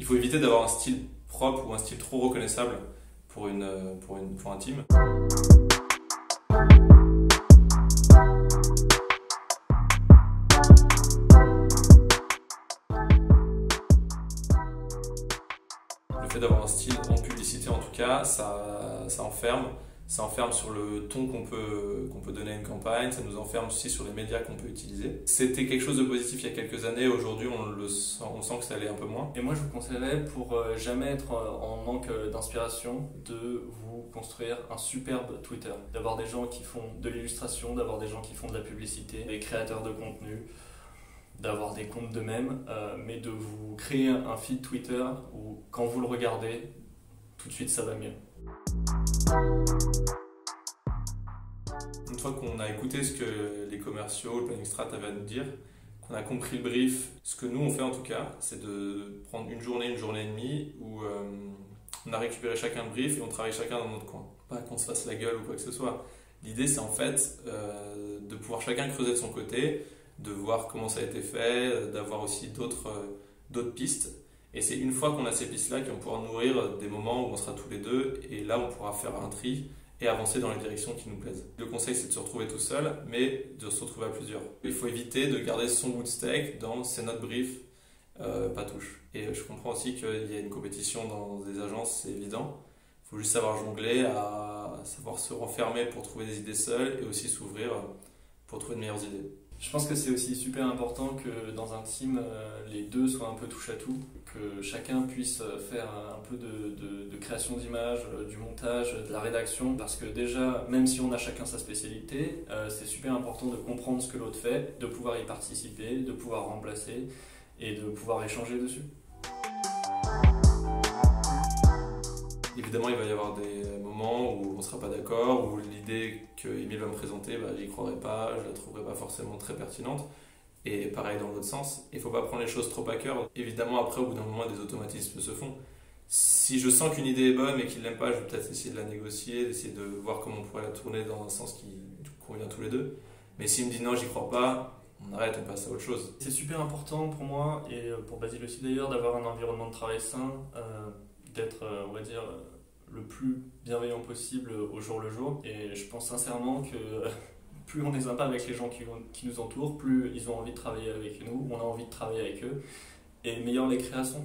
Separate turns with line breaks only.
Il faut éviter d'avoir un style propre ou un style trop reconnaissable pour un team. Le fait d'avoir un style en publicité, en tout cas, ça enferme. Ça enferme sur le ton qu'on peut donner à une campagne, ça nous enferme aussi sur les médias qu'on peut utiliser. C'était quelque chose de positif il y a quelques années, aujourd'hui on sent que ça allait un peu moins.
Et moi je vous conseillerais, pour jamais être en manque d'inspiration, de vous construire un superbe Twitter. D'avoir des gens qui font de l'illustration, d'avoir des gens qui font de la publicité, des créateurs de contenu, d'avoir des comptes de mèmes, mais de vous créer un feed Twitter où quand vous le regardez, tout de suite ça va mieux.
Une fois qu'on a écouté ce que les commerciaux, le planning strat avaient à nous dire, qu'on a compris le brief, ce que nous on fait en tout cas, c'est de prendre une journée et demie où on a récupéré chacun le brief et on travaille chacun dans notre coin. Pas qu'on se fasse la gueule ou quoi que ce soit. L'idée c'est en fait de pouvoir chacun creuser de son côté, de voir comment ça a été fait, d'avoir aussi d'autres pistes. Et c'est une fois qu'on a ces pistes-là qu'on pourra nourrir des moments où on sera tous les deux et là on pourra faire un tri et avancer dans les directions qui nous plaisent. Le conseil c'est de se retrouver tout seul mais de se retrouver à plusieurs. Il faut éviter de garder son bout de steak dans c'est notre brief, pas touche. Et je comprends aussi qu'il y a une compétition dans des agences, c'est évident. Il faut juste savoir jongler, à savoir se renfermer pour trouver des idées seules et aussi s'ouvrir pour trouver de meilleures idées.
Je pense que c'est aussi super important que dans un team, les deux soient un peu touche à tout, que chacun puisse faire un peu de création d'images, du montage, de la rédaction, parce que déjà, même si on a chacun sa spécialité, c'est super important de comprendre ce que l'autre fait, de pouvoir y participer, de pouvoir remplacer et de pouvoir échanger dessus.
Évidemment, il va y avoir des moments où on ne sera pas d'accord, où l'idée que Émile va me présenter, j'y croirai pas, je la trouverai pas forcément très pertinente. Et pareil dans l'autre sens, il ne faut pas prendre les choses trop à cœur. Évidemment, après, au bout d'un moment, des automatismes se font. Si je sens qu'une idée est bonne mais qu'il ne l'aime pas, je vais peut-être essayer de la négocier, d'essayer de voir comment on pourrait la tourner dans un sens qui convient tous les deux. Mais s'il me dit non, j'y crois pas, on arrête, on passe à autre chose.
C'est super important pour moi, et pour Basile aussi d'ailleurs, d'avoir un environnement de travail sain, d'être, on va dire, le plus bienveillant possible au jour le jour. Et je pense sincèrement que plus on est sympa avec les gens qui nous entourent, plus ils ont envie de travailler avec nous, on a envie de travailler avec eux, et meilleure les créations.